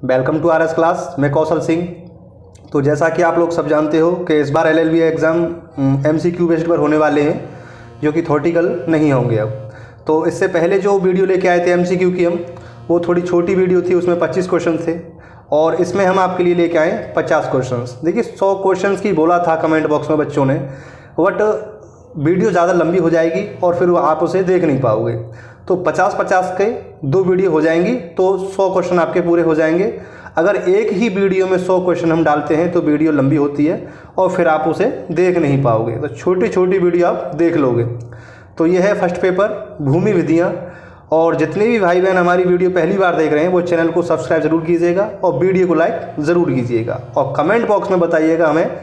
Welcome to RS class. मैं कौशल सिंह। तो जैसा कि आप लोग सब जानते हो कि इस बार एलएलबी एग्ज़ाम एमसीक्यू बेस्ड पर होने वाले हैं, जो कि थ्योरेटिकल नहीं होंगे। अब तो इससे पहले जो वीडियो लेके आए थे एमसीक्यू की वो थोड़ी छोटी वीडियो थी, उसमें 25 क्वेश्चन थे और इसमें हम आपके लिए लेके आए 50 क्वेश्चंस। देखिए 100 क्वेश्चंस की बोला था कमेंट बॉक्स में बच्चों ने, बट वीडियो ज़्यादा लंबी हो जाएगी और फिर आप उसे देख नहीं पाओगे। तो 50-50 के 2 वीडियो हो जाएंगी तो 100 क्वेश्चन आपके पूरे हो जाएंगे। अगर एक ही वीडियो में 100 क्वेश्चन हम डालते हैं तो वीडियो लंबी होती है और फिर आप उसे देख नहीं पाओगे, तो छोटी छोटी वीडियो आप देख लोगे। तो ये है फर्स्ट पेपर भूमि विधियाँ। और जितने भी भाई बहन हमारी वीडियो पहली बार देख रहे हैं वो चैनल को सब्सक्राइब ज़रूर कीजिएगा और वीडियो को लाइक ज़रूर कीजिएगा और कमेंट बॉक्स में बताइएगा हमें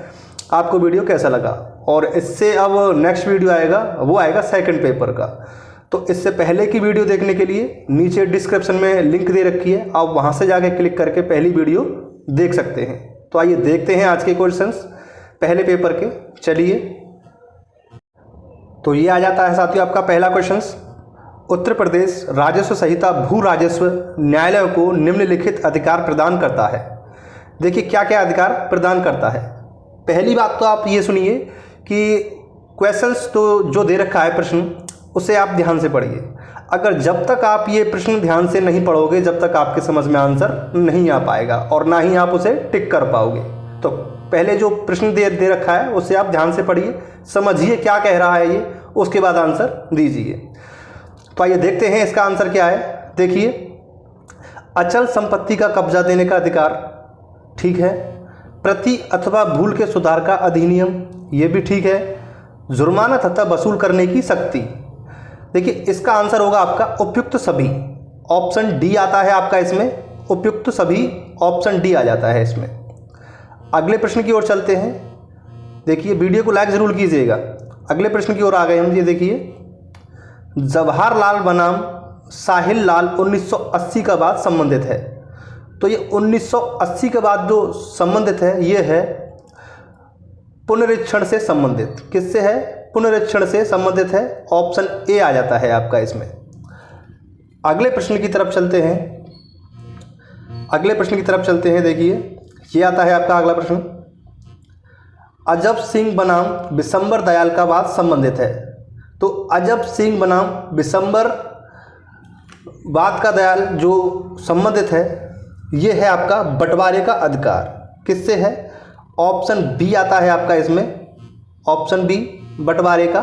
आपको वीडियो कैसा लगा। और इससे अब नेक्स्ट वीडियो आएगा, वो आएगा सेकंड पेपर का। तो इससे पहले की वीडियो देखने के लिए नीचे डिस्क्रिप्शन में लिंक दे रखी है, आप वहाँ से जाके क्लिक करके पहली वीडियो देख सकते हैं। तो आइए देखते हैं आज के क्वेश्चंस पहले पेपर के। चलिए, तो ये आ जाता है साथियों आपका पहला क्वेश्चन। उत्तर प्रदेश राजस्व संहिता भू राजस्व न्यायालय को निम्नलिखित अधिकार प्रदान करता है। देखिए क्या क्या अधिकार प्रदान करता है। पहली बात तो आप ये सुनिए कि क्वेश्चंस तो जो दे रखा है प्रश्न, उसे आप ध्यान से पढ़िए। अगर जब तक आप ये प्रश्न ध्यान से नहीं पढ़ोगे जब तक आपके समझ में आंसर नहीं आ पाएगा और ना ही आप उसे टिक कर पाओगे। तो पहले जो प्रश्न दे रखा है उसे आप ध्यान से पढ़िए, समझिए क्या कह रहा है ये, उसके बाद आंसर दीजिए। तो आइए देखते हैं इसका आंसर क्या है। देखिए, अचल संपत्ति का कब्जा देने का अधिकार, ठीक है। प्रति अथवा भूल के सुधार का अधिनियम, ये भी ठीक है। जुर्माना तथा वसूल करने की शक्ति। देखिए इसका आंसर होगा आपका उपयुक्त सभी, ऑप्शन डी आता है आपका इसमें, उपयुक्त सभी ऑप्शन डी आ जाता है इसमें। अगले प्रश्न की ओर चलते हैं। देखिए वीडियो को लाइक ज़रूर कीजिएगा। अगले प्रश्न की ओर आ गए हम। ये देखिए, जवाहरलाल बनाम साहिल लाल 1980 का बाद संबंधित है। तो ये 1980 के बाद जो संबंधित है ये है पुनरीक्षण से संबंधित। किससे है? पुनरीक्षण से संबंधित है। ऑप्शन ए आ जाता है आपका इसमें। अगले प्रश्न की तरफ चलते हैं। अगले प्रश्न की तरफ चलते हैं। देखिए ये आता है आपका अगला प्रश्न, अजब सिंह बनाम बिशंबर दयाल का बाद संबंधित है। तो अजब सिंह बनाम बिशंबर बाद का दयाल जो संबंधित है ये है आपका बंटवारे का अधिकार। किससे है? ऑप्शन बी आता है आपका इसमें, ऑप्शन बी बंटवारे का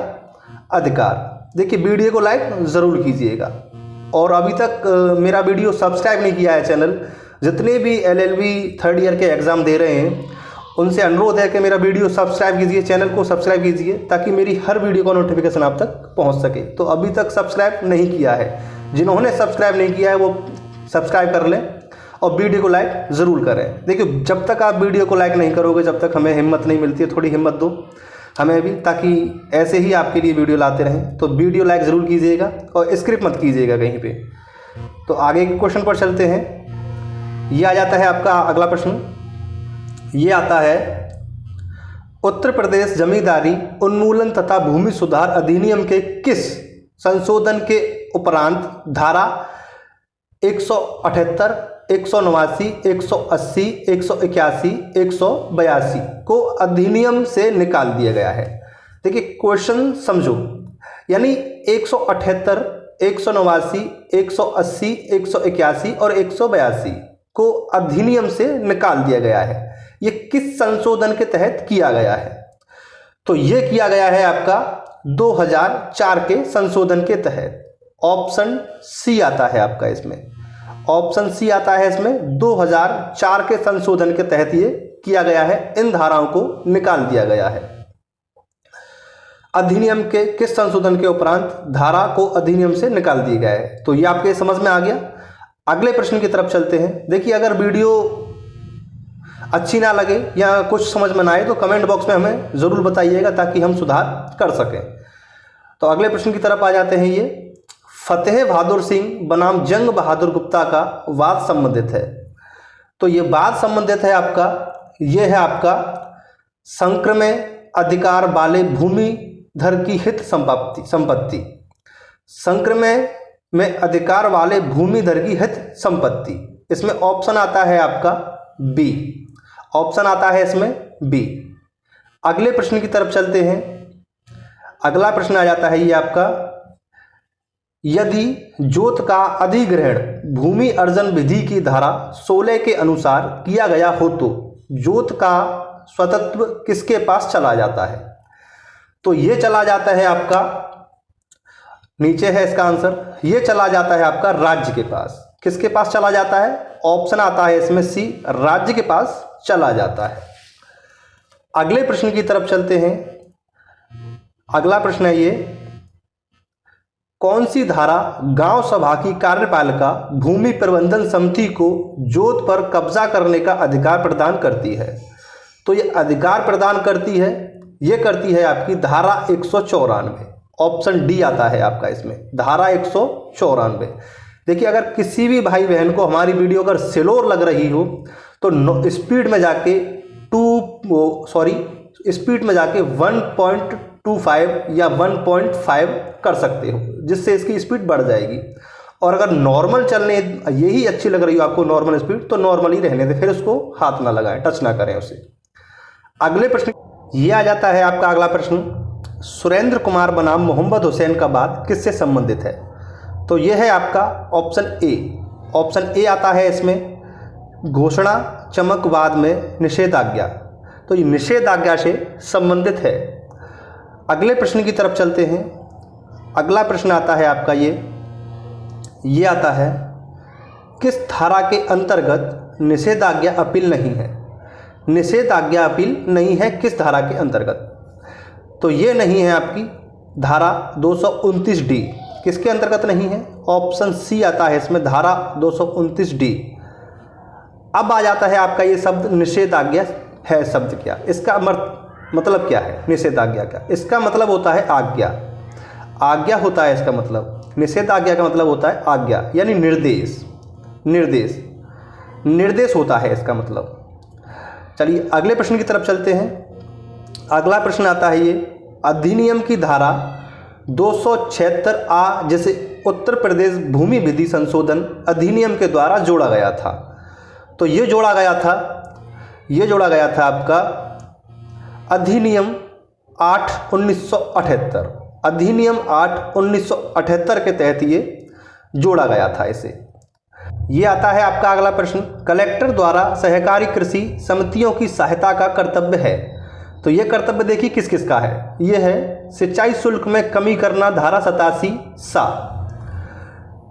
अधिकार। देखिए वीडियो को लाइक ज़रूर कीजिएगा और अभी तक मेरा वीडियो सब्सक्राइब नहीं किया है चैनल, जितने भी एलएलबी थर्ड ईयर के एग्ज़ाम दे रहे हैं उनसे अनुरोध है कि मेरा वीडियो सब्सक्राइब कीजिए, चैनल को सब्सक्राइब कीजिए ताकि मेरी हर वीडियो का नोटिफिकेशन आप तक पहुंच सके। तो अभी तक सब्सक्राइब नहीं किया है, जिन्होंने सब्सक्राइब नहीं किया है वो सब्सक्राइब कर लें और वीडियो को लाइक ज़रूर करें। देखिए जब तक आप वीडियो को लाइक नहीं करोगे जब तक हमें हिम्मत नहीं मिलती है। थोड़ी हिम्मत दो हमें भी, ताकि ऐसे ही आपके लिए वीडियो लाते रहें। तो वीडियो लाइक ज़रूर कीजिएगा और स्क्रिप्ट मत कीजिएगा कहीं पे। तो आगे के क्वेश्चन पर चलते हैं। ये आ जाता है आपका अगला प्रश्न। ये आता है, उत्तर प्रदेश जमींदारी उन्मूलन तथा भूमि सुधार अधिनियम के किस संशोधन के उपरांत धारा 178, 189, 180, 181, 182 को अधिनियम से निकाल दिया गया है। देखिए क्वेश्चन समझो, यानी 178, 189, 180, 181 और 182 को अधिनियम से निकाल दिया गया है। ये किस संशोधन के तहत किया गया है? तो ये किया गया है आपका 2004 के संशोधन के तहत। ऑप्शन सी आता है आपका इसमें, ऑप्शन सी आता है इसमें। 2004 के संशोधन के तहत ये किया गया है, इन धाराओं को निकाल दिया गया है। अधिनियम के किस संशोधन के उपरांत धारा को अधिनियम से निकाल दिया गया है। तो ये आपके समझ में आ गया। अगले प्रश्न की तरफ चलते हैं। देखिए अगर वीडियो अच्छी ना लगे या कुछ समझ में ना आए तो कमेंट बॉक्स में हमें ज़रूर बताइएगा ताकि हम सुधार कर सकें। तो अगले प्रश्न की तरफ आ जाते हैं। ये फतेह बहादुर सिंह बनाम जंग बहादुर गुप्ता का वाद संबंधित है। तो ये वाद संबंधित है आपका, ये है आपका संक्रमण अधिकार वाले भूमिधर की हित संपत्ति। संक्रमण में अधिकार वाले भूमिधर की हित संपत्ति, इसमें ऑप्शन आता है आपका बी, ऑप्शन आता है इसमें बी। अगले प्रश्न की तरफ चलते हैं। अगला प्रश्न आ जाता है ये आपका, यदि जोत का अधिग्रहण भूमि अर्जन विधि की धारा 16 के अनुसार किया गया हो तो जोत का स्वतत्व किसके पास चला जाता है? तो ये चला जाता है आपका, नीचे है इसका आंसर, ये चला जाता है आपका राज्य के पास। किसके पास चला जाता है? ऑप्शन आता है इसमें सी, राज्य के पास चला जाता है। अगले प्रश्न की तरफ चलते हैं। अगला प्रश्न है ये, कौन सी धारा गांव सभा की कार्यपालिका भूमि प्रबंधन समिति को जोत पर कब्जा करने का अधिकार प्रदान करती है? तो ये अधिकार प्रदान करती है, ये करती है आपकी धारा 194। ऑप्शन डी आता है आपका इसमें, धारा 194। देखिए, अगर किसी भी भाई बहन को हमारी वीडियो अगर स्लोर लग रही हो तो स्पीड में जाके 1.25 या 1.5 कर सकते हो, जिससे इसकी स्पीड बढ़ जाएगी। और अगर नॉर्मल चलने यही अच्छी लग रही हो आपको नॉर्मल स्पीड, तो नॉर्मल ही रहने दें, फिर उसको हाथ ना लगाएं, टच ना करें उसे। अगले प्रश्न ये आ जाता है आपका अगला प्रश्न, सुरेंद्र कुमार बनाम मोहम्मद हुसैन का वाद किससे संबंधित है? तो यह है आपका ऑप्शन ए। ऑप्शन ए आता है इसमें, घोषणा चमकवाद में निषेधाज्ञा। तो ये निषेधाज्ञा से संबंधित है। अगले प्रश्न की तरफ चलते हैं। अगला प्रश्न आता है आपका ये आता है, किस धारा के अंतर्गत निषेधाज्ञा अपील नहीं है? निषेधाज्ञा अपील नहीं है किस धारा के अंतर्गत? तो ये नहीं है आपकी धारा 229 डी। किसके अंतर्गत नहीं है? ऑप्शन सी आता है इसमें, धारा 229 डी। अब आ जाता है आपका ये शब्द निषेधाज्ञा है शब्द क्या, इसका मतलब क्या है? निषेधाज्ञा का इसका मतलब होता है आज्ञा। आज्ञा होता है इसका मतलब, निषेधाज्ञा का मतलब होता है आज्ञा, यानी निर्देश। निर्देश होता है इसका मतलब। चलिए अगले प्रश्न की तरफ चलते हैं। अगला प्रश्न आता है ये, अधिनियम की धारा 276 आ जैसे उत्तर प्रदेश भूमि विधि संशोधन अधिनियम के द्वारा जोड़ा गया था। तो ये जोड़ा गया था आपका अधिनियम 8/1978। अधिनियम 8/1978 के तहत ये जोड़ा गया था इसे। ये आता है आपका अगला प्रश्न, कलेक्टर द्वारा सहकारी कृषि समितियों की सहायता का कर्तव्य है। तो ये कर्तव्य देखिए किस किस का है। ये है सिंचाई शुल्क में कमी करना, धारा 87 सा।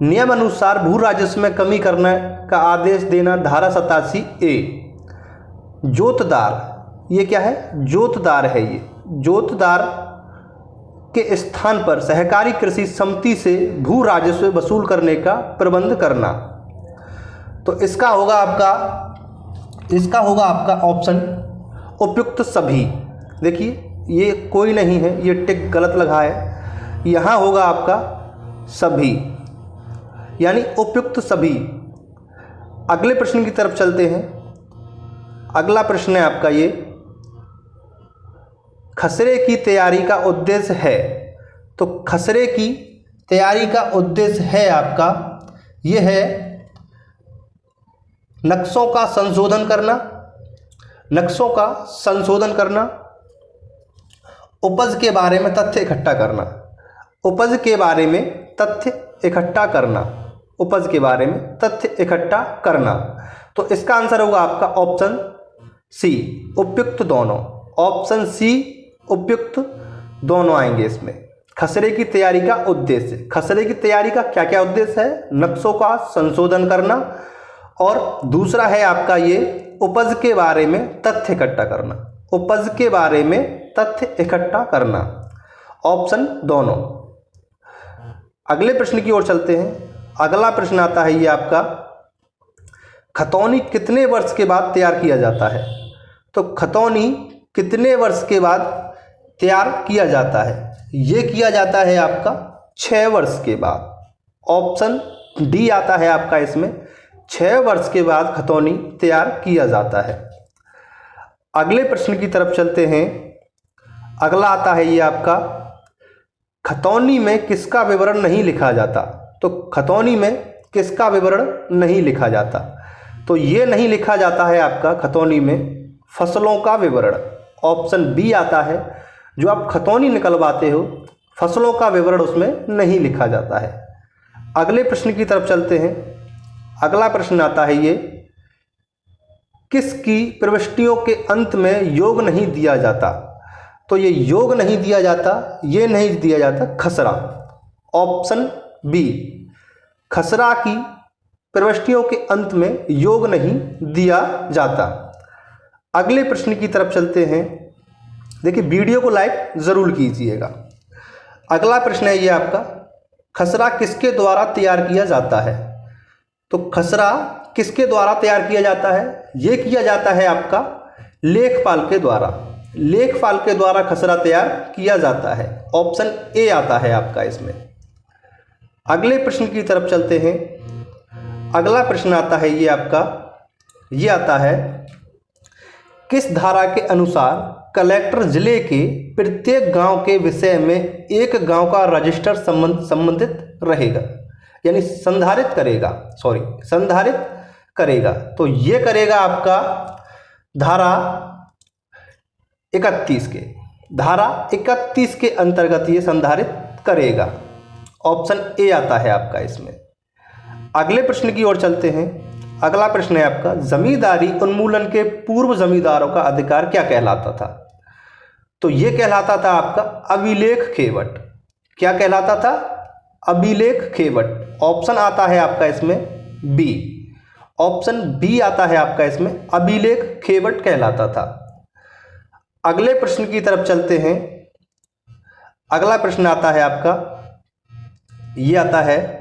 नियम अनुसार भू राजस्व में कमी करने का आदेश देना, धारा 87 ए। जोतदार, ये क्या है? जोतदार है ये। जोतदार के स्थान पर सहकारी कृषि समिति से भू राजस्व वसूल करने का प्रबंध करना। तो इसका होगा आपका ऑप्शन उपयुक्त सभी। देखिए ये कोई नहीं है, ये टिक गलत लगा है, यहाँ होगा आपका सभी, यानी उपयुक्त सभी। अगले प्रश्न की तरफ चलते हैं। अगला प्रश्न है आपका ये, खसरे की तैयारी का उद्देश्य है। तो खसरे की तैयारी का उद्देश्य है आपका, ये है नक्शों का संशोधन करना, उपज के बारे में तथ्य इकट्ठा करना। तो इसका आंसर होगा आपका ऑप्शन सी, उपयुक्त दोनों। ऑप्शन सी, उपयुक्त दोनों आएंगे इसमें। खसरे की तैयारी का उद्देश्य, खसरे की तैयारी का क्या क्या उद्देश्य है? नक्शों का संशोधन करना, और दूसरा है आपका ये उपज के बारे में तथ्य इकट्ठा करना। ऑप्शन दोनों। अगले प्रश्न की ओर चलते हैं। अगला प्रश्न आता है ये आपका, खतौनी कितने वर्ष के बाद तैयार किया जाता है? तो खतौनी कितने वर्ष के बाद तैयार किया जाता है? ये किया जाता है आपका 6 वर्ष के बाद। ऑप्शन डी आता है आपका इसमें, 6 वर्ष के बाद खतौनी तैयार किया जाता है। अगले प्रश्न की तरफ चलते हैं। अगला आता है ये आपका, खतौनी में किसका विवरण नहीं लिखा जाता? तो खतौनी में किसका विवरण नहीं लिखा जाता? तो ये नहीं लिखा जाता है आपका खतौनी में फसलों का विवरण। ऑप्शन बी आता है, जो आप खतौनी निकलवाते हो फसलों का विवरण उसमें नहीं लिखा जाता है। अगले प्रश्न की तरफ चलते हैं। अगला प्रश्न आता है ये, किसकी प्रविष्टियों के अंत में योग नहीं दिया जाता? तो ये योग नहीं दिया जाता, ये नहीं दिया जाता खसरा। ऑप्शन बी, खसरा की प्रविष्टियों के अंत में योग नहीं दिया जाता। अगले प्रश्न की तरफ चलते हैं। देखिए वीडियो को लाइक ज़रूर कीजिएगा। अगला प्रश्न है ये आपका, खसरा किसके द्वारा तैयार किया जाता है? तो खसरा किसके द्वारा तैयार किया जाता है? ये किया जाता है आपका लेखपाल के द्वारा। लेखपाल के द्वारा खसरा तैयार किया जाता है। ऑप्शन ए आता है आपका इसमें। अगले प्रश्न की तरफ चलते हैं। अगला प्रश्न आता है ये आपका, ये आता है, किस धारा के अनुसार कलेक्टर जिले के प्रत्येक गांव के विषय में एक गांव का रजिस्टर संबंधित रहेगा, यानी संधारित करेगा? तो ये करेगा आपका धारा 31 के अंतर्गत ये संधारित करेगा। ऑप्शन ए आता है आपका इसमें। अगले प्रश्न की ओर चलते हैं। अगला प्रश्न है आपका, जमींदारी उन्मूलन के पूर्व जमींदारों का अधिकार क्या कहलाता था? तो ये कहलाता था आपका अभिलेख खेवट। क्या कहलाता था? अभिलेख खेवट। ऑप्शन आता है आपका इसमें बी। ऑप्शन बी आता है आपका इसमें, अभिलेख खेवट कहलाता था। अगले प्रश्न की तरफ चलते हैं। अगला प्रश्न आता है आपका, ये आता है,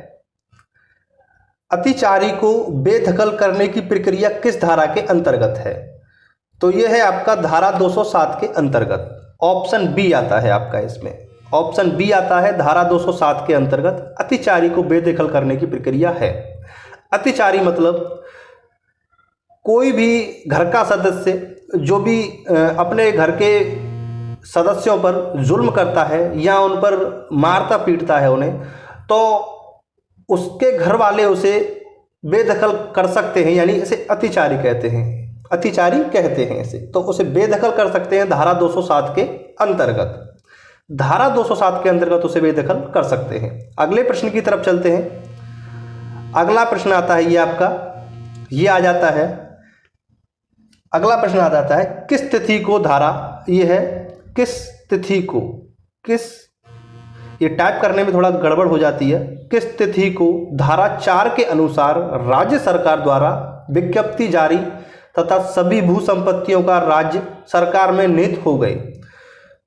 अतिचारी को बेदखल करने की प्रक्रिया किस धारा के अंतर्गत है? तो ये है आपका धारा 207 के अंतर्गत। ऑप्शन बी आता है आपका इसमें। ऑप्शन बी आता है, धारा 207 के अंतर्गत अतिचारी को बेदखल करने की प्रक्रिया है। अतिचारी मतलब कोई भी घर का सदस्य जो भी अपने घर के सदस्यों पर जुल्म करता है या उन पर मारता पीटता है उन्हें, तो उसके घर वाले उसे बेदखल कर सकते हैं, यानी इसे अतिचारी कहते हैं इसे। तो उसे बेदखल कर सकते हैं धारा 207 के अंतर्गत। धारा 207 के अंतर्गत उसे बेदखल कर सकते हैं। अगले प्रश्न की तरफ चलते हैं। अगला प्रश्न आता है ये आपका, ये आ जाता है, अगला प्रश्न आ जाता है, किस तिथि को धारा, ये है किस तिथि को, ये टाइप करने में थोड़ा गड़बड़ हो जाती है। किस तिथि को धारा 4 के अनुसार राज्य सरकार द्वारा विज्ञप्ति जारी तथा सभी भू संपत्तियों का राज्य सरकार में निहित हो गए?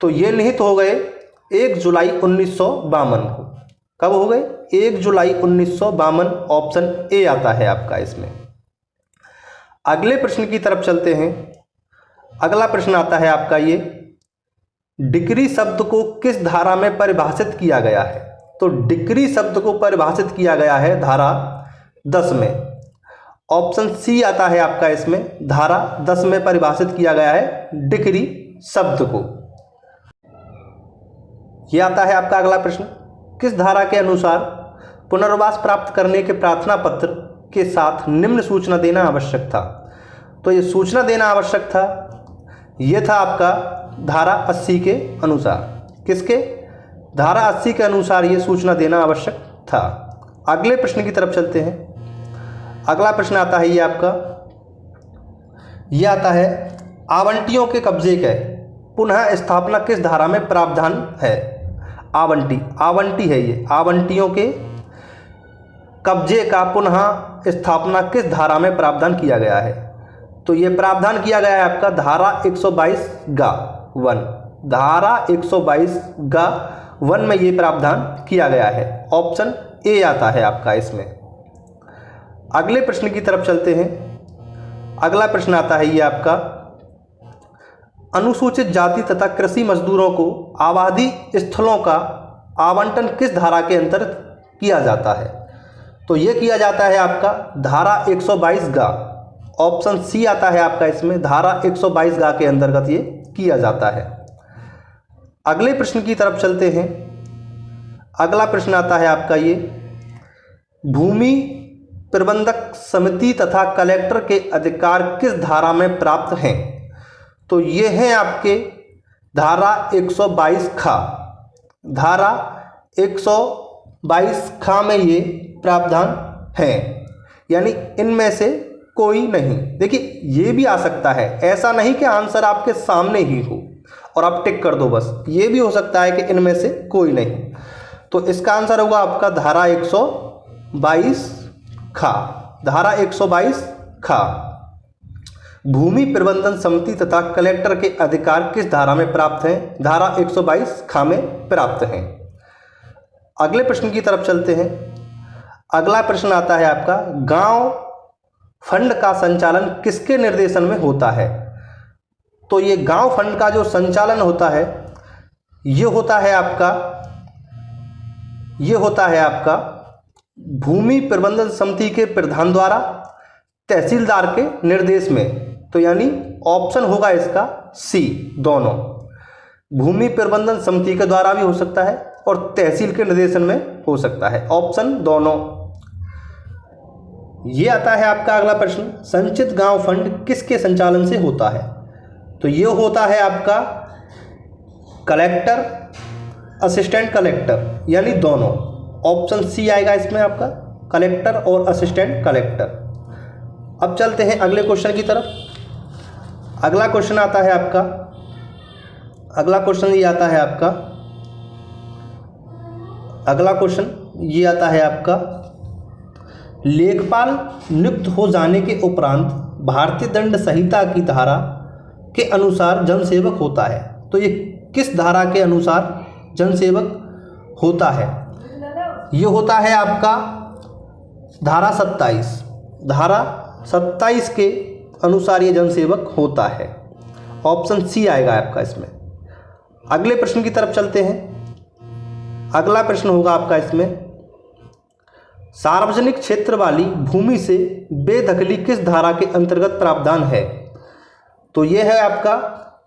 तो ये निहित हो गए 1 जुलाई 1952 को। कब हो गए? 1 जुलाई 1952। ऑप्शन ए आता है आपका इसमें। अगले प्रश्न की तरफ चलते हैं। अगला प्रश्न आता है आपका ये, डिक्री शब्द को किस धारा में परिभाषित किया गया है? तो डिक्री शब्द को परिभाषित किया गया है धारा 10 में। ऑप्शन सी आता है आपका इसमें, धारा 10 में परिभाषित किया गया है डिक्री शब्द को। यह आता है आपका अगला प्रश्न, किस धारा के अनुसार पुनर्वास प्राप्त करने के प्रार्थना पत्र के साथ निम्न सूचना देना आवश्यक था? तो ये सूचना देना आवश्यक था, ये था आपका धारा 80 के अनुसार। किसके? धारा 80 के अनुसार ये सूचना देना आवश्यक था। अगले प्रश्न की तरफ चलते हैं। अगला प्रश्न आता है ये आपका, ये आता है, आवंटियों के कब्जे के पुनः स्थापना किस धारा में प्रावधान है? आवंटी है ये, आवंटियों के कब्जे का पुनः स्थापना किस धारा में प्रावधान किया गया है? तो ये प्रावधान किया गया है आपका धारा 122 गा 1। धारा 122 गा 1 में ये प्रावधान किया गया है। ऑप्शन ए आता है आपका इसमें। अगले प्रश्न की तरफ चलते हैं। अगला प्रश्न आता है ये आपका, अनुसूचित जाति तथा कृषि मजदूरों को आबादी स्थलों का आवंटन किस धारा के अंतर्गत किया जाता है? तो ये किया जाता है आपका धारा 122 गा। ऑप्शन सी आता है आपका इसमें, धारा 122 गा के अंतर्गत ये किया जाता है। अगले प्रश्न की तरफ चलते हैं। अगला प्रश्न आता है आपका ये, भूमि प्रबंधक समिति तथा कलेक्टर के अधिकार किस धारा में प्राप्त हैं? तो ये हैं आपके धारा 122 खा। धारा 122 खा में ये प्रावधान हैं, यानी इनमें से कोई नहीं। देखिए ये भी आ सकता है, ऐसा नहीं कि आंसर आपके सामने ही हो और आप टिक कर दो बस, ये भी हो सकता है कि इनमें से कोई नहीं। तो इसका आंसर होगा आपका धारा 122 खा। धारा 122 खा। भूमि प्रबंधन समिति तथा कलेक्टर के अधिकार किस धारा में प्राप्त हैं? धारा 122 खा में प्राप्त हैं। अगले प्रश्न की तरफ चलते हैं। अगला प्रश्न आता है आपका, गांव फंड का संचालन किसके निर्देशन में होता है? तो ये गांव फंड का जो संचालन होता है ये होता है आपका भूमि प्रबंधन समिति के प्रधान द्वारा तहसीलदार के निर्देश में। तो यानी ऑप्शन होगा इसका सी, दोनों। भूमि प्रबंधन समिति के द्वारा भी हो सकता है और तहसील के निर्देशन में हो सकता है, ऑप्शन दोनों। ये आता है आपका अगला प्रश्न, संचित गांव फंड किसके संचालन से होता है? तो ये होता है आपका कलेक्टर, असिस्टेंट कलेक्टर, यानी दोनों। ऑप्शन सी आएगा इसमें आपका, कलेक्टर और असिस्टेंट कलेक्टर। अब चलते हैं अगले क्वेश्चन की तरफ। अगला क्वेश्चन आता है आपका, अगला क्वेश्चन ये आता है आपका, लेखपाल नियुक्त हो जाने के उपरांत भारतीय दंड संहिता की धारा के अनुसार जनसेवक होता है। तो ये किस धारा के अनुसार जनसेवक होता है? ये होता है आपका धारा 27। धारा 27 के अनुसार ये जनसेवक होता है, ऑप्शन सी आएगा आपका इसमें। अगले प्रश्न की तरफ चलते हैं। अगला प्रश्न होगा आपका इसमें, सार्वजनिक क्षेत्र वाली भूमि से बेदखली किस धारा के अंतर्गत प्रावधान है? तो ये है आपका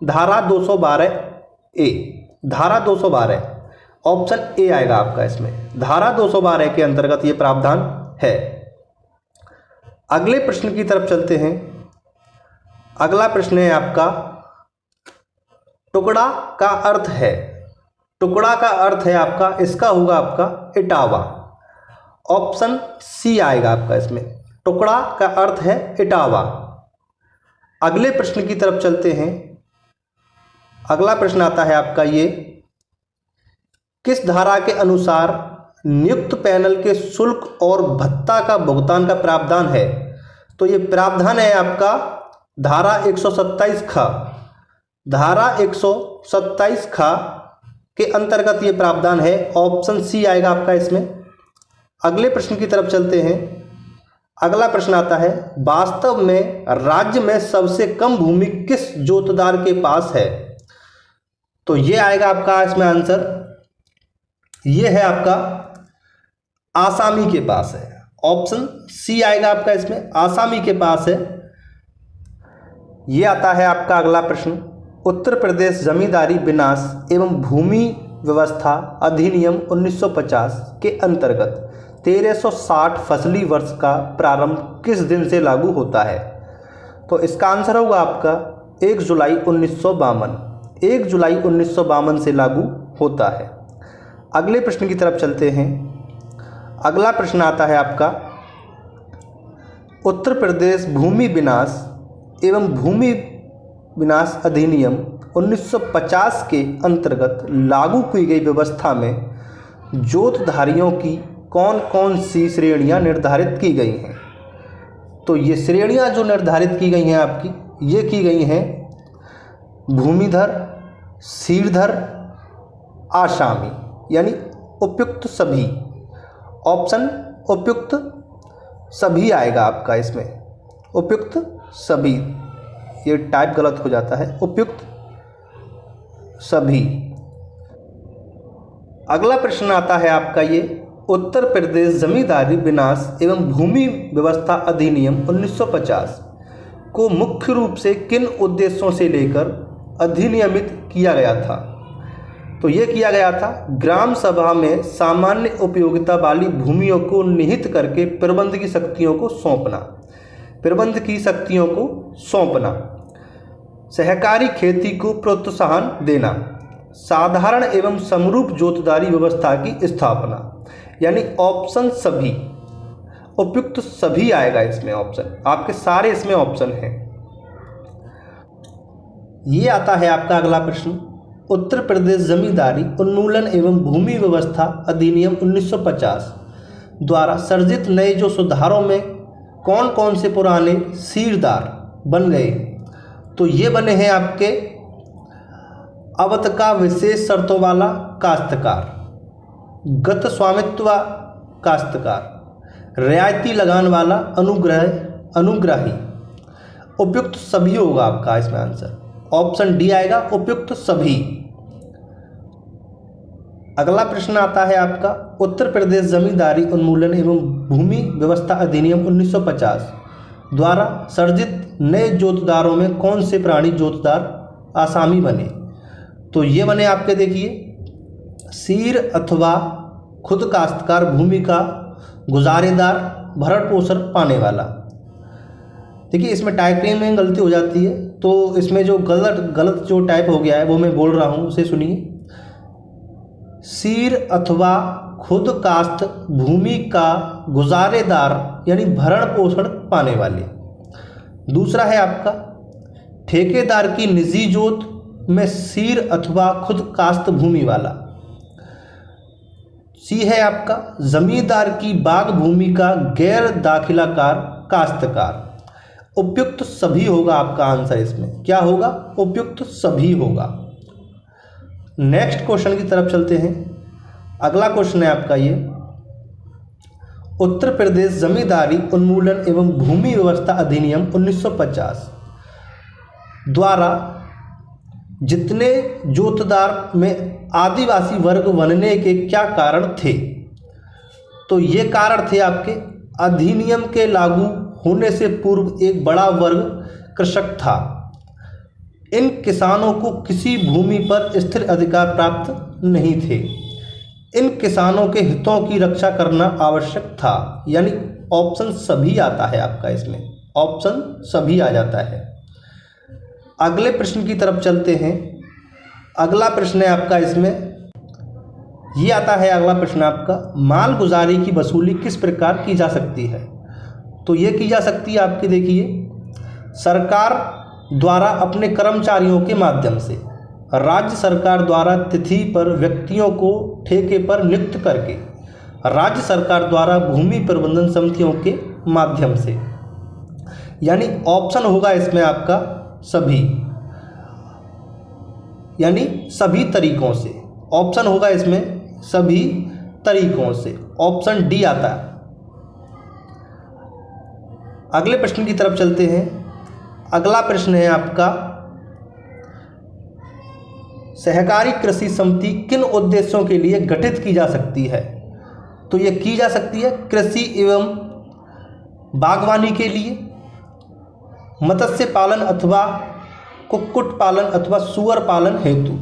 धारा 212 ए। धारा 212, ऑप्शन ए आएगा आपका इसमें। धारा 212 के अंतर्गत ये प्रावधान है। अगले प्रश्न की तरफ चलते हैं। अगला प्रश्न है आपका, टुकड़ा का अर्थ है। टुकड़ा का अर्थ है आपका, इसका होगा आपका इटावा, ऑप्शन सी आएगा आपका इसमें। टुकड़ा का अर्थ है इटावा। अगले प्रश्न की तरफ चलते हैं। अगला प्रश्न आता है आपका, ये किस धारा के अनुसार नियुक्त पैनल के शुल्क और भत्ता का भुगतान का प्रावधान है? तो ये प्रावधान है आपका धारा 127 खा। धारा 127 खा के अंतर्गत ये प्रावधान है, ऑप्शन सी आएगा आपका इसमें। अगले प्रश्न की तरफ चलते हैं। अगला प्रश्न आता है, वास्तव में राज्य में सबसे कम भूमि किस जोतदार के पास है? तो ये आएगा आपका इसमें आंसर, ये है आपका आसामी के पास है, ऑप्शन सी आएगा आपका इसमें, आसामी के पास है। ये आता है आपका अगला प्रश्न, उत्तर प्रदेश जमींदारी विनाश एवं भूमि व्यवस्था अधिनियम 1950 के अंतर्गत 1360 फसली वर्ष का प्रारंभ किस दिन से लागू होता है? तो इसका आंसर होगा आपका 1 जुलाई 1952। 1 जुलाई 1952 से लागू होता है। अगले प्रश्न की तरफ चलते हैं। अगला प्रश्न आता है आपका, उत्तर प्रदेश भूमि विनाश एवं भूमि विनाश अधिनियम 1950 के अंतर्गत लागू की गई व्यवस्था में जोतधारियों की कौन कौन सी श्रेणियां निर्धारित की गई हैं? तो ये श्रेणियां जो निर्धारित की गई हैं आपकी, ये की गई हैं भूमिधर, सीरधर, आसामी, यानी उपयुक्त सभी। ऑप्शन उपयुक्त सभी आएगा आपका इसमें, उपयुक्त सभी। ये टाइप गलत हो जाता है, उपयुक्त सभी। अगला प्रश्न आता है आपका, ये उत्तर प्रदेश जमींदारी विनाश एवं भूमि व्यवस्था अधिनियम 1950 को मुख्य रूप से किन उद्देश्यों से लेकर अधिनियमित किया गया था? तो ये किया गया था, ग्राम सभा में सामान्य उपयोगिता वाली भूमियों को निहित करके प्रबंध की शक्तियों को सौंपना, प्रबंध की शक्तियों को सौंपना, सहकारी खेती को प्रोत्साहन देना, साधारण एवं समरूप जोतदारी व्यवस्था की स्थापना। यानी ऑप्शन सभी, उपयुक्त सभी आएगा इसमें ऑप्शन, आपके सारे इसमें ऑप्शन हैं। ये आता है आपका अगला प्रश्न, उत्तर प्रदेश जमींदारी उन्मूलन एवं भूमि व्यवस्था अधिनियम 1950 द्वारा सर्जित नए जो सुधारों में कौन कौन से पुराने सीरदार बन गए? तो ये बने हैं आपके अवत का विशेष शर्तों वाला काश्तकार, गत स्वामित्व काश्तकार, रियायती लगान वाला अनुग्राही। उपयुक्त सभी होगा आपका इसमें आंसर, ऑप्शन डी आएगा, उपयुक्त सभी। अगला प्रश्न आता है आपका, उत्तर प्रदेश जमींदारी उन्मूलन एवं भूमि व्यवस्था अधिनियम 1950 द्वारा सर्जित नए जोतदारों में कौन से प्राणी जोतदार आसामी बने? तो ये बने आपके, देखिए, सीर अथवा खुद काश्तकार, भूमि का गुजारेदार, भरण पोषण पाने वाला। देखिए इसमें टाइपिंग में गलती हो जाती है, तो इसमें जो गलत जो टाइप हो गया है वो मैं बोल रहा हूँ, उसे सुनिए। सीर अथवा खुद काश्त, भूमि का गुजारेदार यानी भरण पोषण पाने वाले। दूसरा है आपका ठेकेदार की निजी जोत में सीर अथवा खुद काश्त भूमि वाला। सी है आपका जमींदार की बाग भूमि का गैर दाखिलाकार काश्तकार। उपयुक्त सभी होगा आपका आंसर इसमें, क्या होगा? उपयुक्त सभी होगा। नेक्स्ट क्वेश्चन की तरफ चलते हैं। अगला क्वेश्चन है आपका ये, उत्तर प्रदेश जमींदारी उन्मूलन एवं भूमि व्यवस्था अधिनियम 1950 द्वारा जितने जोतदार में आदिवासी वर्ग बनने के क्या कारण थे? तो ये कारण थे आपके, अधिनियम के लागू होने से पूर्व एक बड़ा वर्ग कृषक था। इन किसानों को किसी भूमि पर स्थिर अधिकार प्राप्त नहीं थे। इन किसानों के हितों की रक्षा करना आवश्यक था। यानी ऑप्शन सभी आता है आपका इसमें, ऑप्शन सभी आ जाता है। अगले प्रश्न की तरफ चलते हैं। अगला प्रश्न है आपका इसमें, ये आता है अगला प्रश्न आपका, मालगुजारी की वसूली किस प्रकार की जा सकती है? तो ये की जा सकती है आपकी, देखिए, सरकार द्वारा अपने कर्मचारियों के माध्यम से, राज्य सरकार द्वारा तिथि पर व्यक्तियों को ठेके पर नियुक्त करके, राज्य सरकार द्वारा भूमि प्रबंधन समितियों के माध्यम से। यानी ऑप्शन होगा इसमें आपका सभी, यानी सभी तरीकों से। ऑप्शन होगा इसमें सभी तरीकों से, ऑप्शन डी आता है। अगले प्रश्न की तरफ चलते हैं। अगला प्रश्न है आपका, सहकारी कृषि समिति किन उद्देश्यों के लिए गठित की जा सकती है? तो ये की जा सकती है कृषि एवं बागवानी के लिए, मत्स्य पालन अथवा कुक्कुट पालन अथवा सुअर पालन हेतु,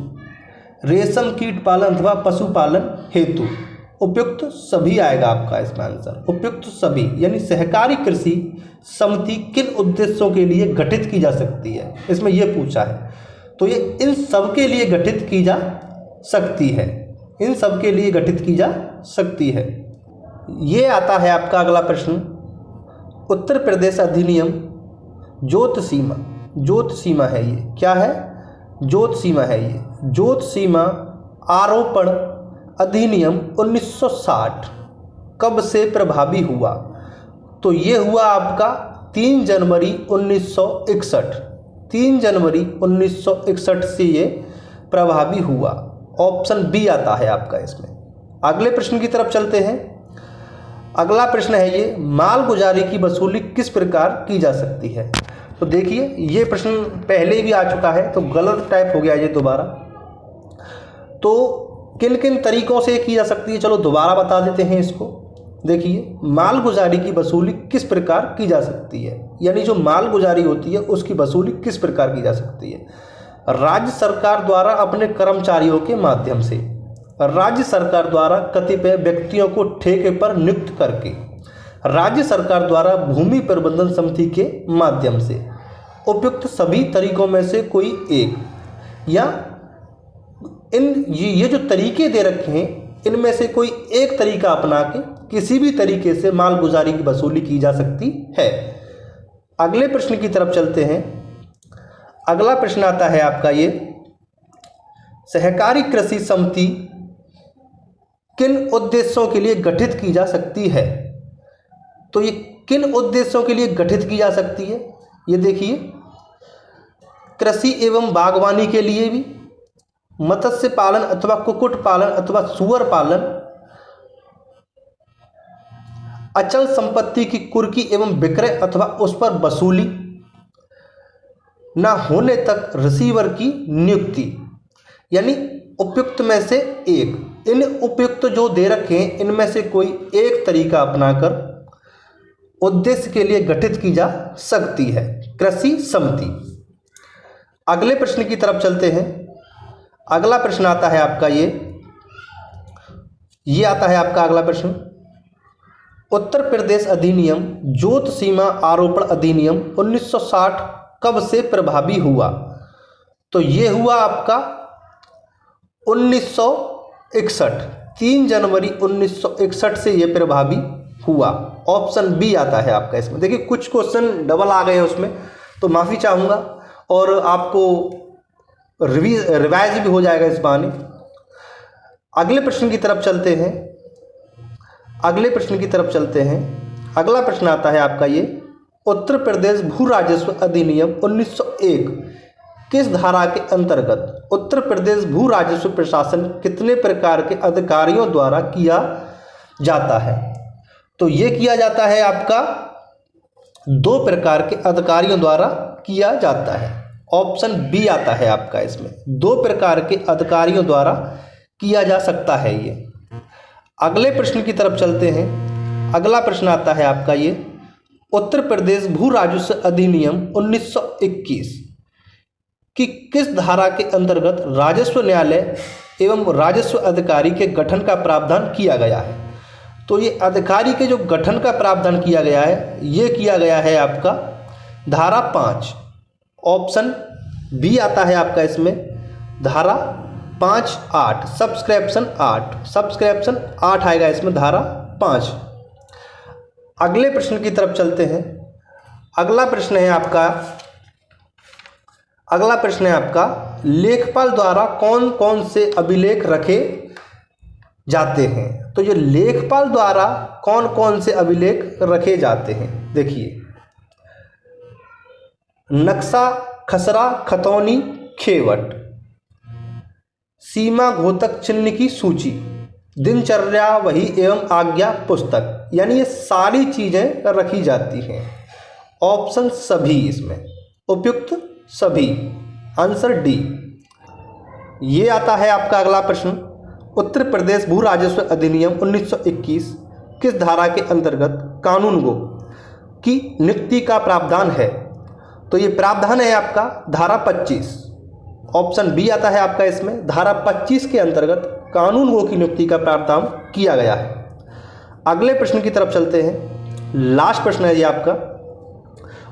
रेशम कीट पालन अथवा पशुपालन हेतु। उपयुक्त सभी आएगा आपका इसमें आंसर, उपयुक्त सभी। यानी सहकारी कृषि समिति किन उद्देश्यों के लिए गठित की जा सकती है, इसमें यह पूछा है। तो ये इन सब के लिए गठित की जा सकती है, इन सब के लिए गठित की जा सकती है। ये आता है आपका अगला प्रश्न, उत्तर प्रदेश अधिनियम जोत सीमा, जोत सीमा है ये, क्या है? जोत सीमा है ये। जोत सीमा आरोपण अधिनियम 1960 कब से प्रभावी हुआ? तो ये हुआ आपका 3 जनवरी 1961, 3 जनवरी 1961 से ये प्रभावी हुआ। ऑप्शन बी आता है आपका इसमें। अगले प्रश्न की तरफ चलते हैं। अगला प्रश्न है ये, मालगुजारी की वसूली किस प्रकार की जा सकती है? तो देखिए ये प्रश्न पहले भी आ चुका है, तो गलत टाइप हो गया ये दोबारा। तो किन किन तरीकों से की जा सकती है, चलो दोबारा बता देते हैं इसको। देखिए, मालगुजारी की वसूली किस प्रकार की जा सकती है, यानी जो मालगुजारी होती है उसकी वसूली किस प्रकार की जा सकती है। राज्य सरकार द्वारा अपने कर्मचारियों के माध्यम से, राज्य सरकार द्वारा कतिपय व्यक्तियों को ठेके पर नियुक्त करके, राज्य सरकार द्वारा भूमि प्रबंधन समिति के माध्यम से, उपयुक्त सभी तरीकों में से कोई एक, या ये जो तरीके दे रखे हैं इनमें से कोई एक तरीका अपना के किसी भी तरीके से मालगुजारी की वसूली की जा सकती है। अगले प्रश्न की तरफ चलते हैं। अगला प्रश्न आता है आपका ये, सहकारी कृषि समिति किन उद्देश्यों के लिए गठित की जा सकती है? तो ये किन उद्देश्यों के लिए गठित की जा सकती है? ये देखिए, कृषि एवं बागवानी के लिए भी, मत्स्य पालन अथवा कुक्कुट पालन अथवा सूअर पालन, अचल संपत्ति की कुर्की एवं विक्रय अथवा उस पर वसूली, ना होने तक रिसीवर की नियुक्ति, यानी उपयुक्त में से एक। इन उपयुक्त जो दे रखे हैं इनमें से कोई एक तरीका अपनाकर उद्देश्य के लिए गठित की जा सकती है कृषि समिति। अगले प्रश्न की तरफ चलते हैं। अगला प्रश्न आता है आपका ये आता है आपका अगला प्रश्न, उत्तर प्रदेश अधिनियम जोत सीमा आरोपण अधिनियम 1960 कब से प्रभावी हुआ? तो ये हुआ आपका 1961, 3 जनवरी 1961 से ये प्रभावी हुआ। ऑप्शन बी आता है आपका इसमें। देखिए कुछ क्वेश्चन डबल आ गए हैं उसमें, तो माफ़ी चाहूँगा और आपको रिवाइज भी हो जाएगा इस बहाने। अगले प्रश्न की तरफ चलते हैं। अगला प्रश्न आता है आपका ये, उत्तर प्रदेश भू राजस्व अधिनियम 1901 किस धारा के अंतर्गत उत्तर प्रदेश भू राजस्व प्रशासन कितने प्रकार के अधिकारियों द्वारा किया जाता है? तो ये किया जाता है आपका 2 प्रकार के अधिकारियों द्वारा किया जाता है। ऑप्शन बी आता है आपका इसमें, 2 प्रकार के अधिकारियों द्वारा किया जा सकता है ये। अगले प्रश्न की तरफ चलते हैं। अगला प्रश्न आता है आपका ये, उत्तर प्रदेश भू राजस्व अधिनियम 1921 की किस धारा के अंतर्गत राजस्व न्यायालय एवं राजस्व अधिकारी के गठन का प्रावधान किया गया है? तो ये अधिकारी के जो गठन का प्रावधान किया गया है, ये किया गया है आपका धारा 5। ऑप्शन बी आता है आपका इसमें, धारा 5(8) सब्सक्रिप्शन 8 आएगा इसमें, धारा 5। अगले प्रश्न की तरफ चलते हैं। अगला प्रश्न है आपका लेखपाल द्वारा कौन कौन से अभिलेख रखे जाते हैं? तो ये लेखपाल द्वारा कौन कौन से अभिलेख रखे जाते हैं, देखिए, नक्शा खसरा खतौनी खेवट, सीमा घोतक चिन्ह की सूची, दिनचर्या वही एवं आज्ञा पुस्तक, यानी ये सारी चीज़ें रखी जाती हैं। ऑप्शन सभी इसमें, उपयुक्त सभी, आंसर डी। ये आता है आपका अगला प्रश्न, उत्तर प्रदेश भू राजस्व अधिनियम 1921 किस धारा के अंतर्गत कानूनगो की नियुक्ति का प्रावधान है? तो ये प्रावधान है आपका धारा 25। ऑप्शन बी आता है आपका इसमें, धारा 25 के अंतर्गत कानूनगो की नियुक्ति का प्रावधान किया गया है। अगले प्रश्न की तरफ चलते हैं। लास्ट प्रश्न है ये आपका,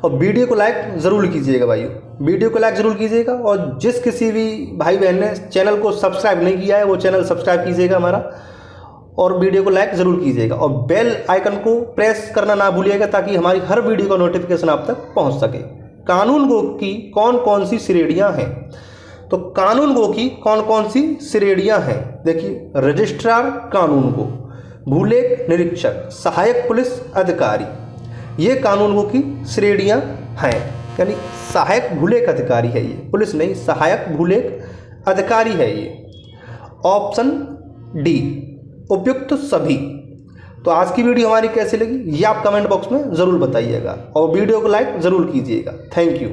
और वीडियो को लाइक ज़रूर कीजिएगा भाइयों, वीडियो को लाइक ज़रूर कीजिएगा, और जिस किसी भी भाई बहन ने चैनल को सब्सक्राइब नहीं किया है वो चैनल सब्सक्राइब कीजिएगा हमारा, और वीडियो को लाइक ज़रूर कीजिएगा, और बेल आइकन को प्रेस करना ना भूलिएगा ताकि हमारी हर वीडियो का नोटिफिकेशन आप तक पहुंच सके। कानूनगो की कौन कौन सी श्रेणियां हैं? तो कानूनगो की कौन कौन सी श्रेणियां हैं, देखिए, रजिस्ट्रार कानूनगो, भूलेख निरीक्षक, सहायक पुलिस अधिकारी, ये कानूनगो की श्रेणियां हैं। यानी सहायक भूलेख अधिकारी है ये, पुलिस नहीं, सहायक भूलेख अधिकारी है ये। ऑप्शन डी, उपयुक्त सभी। तो आज की वीडियो हमारी कैसी लगी ये आप कमेंट बॉक्स में ज़रूर बताइएगा, और वीडियो को लाइक ज़रूर कीजिएगा। Thank you.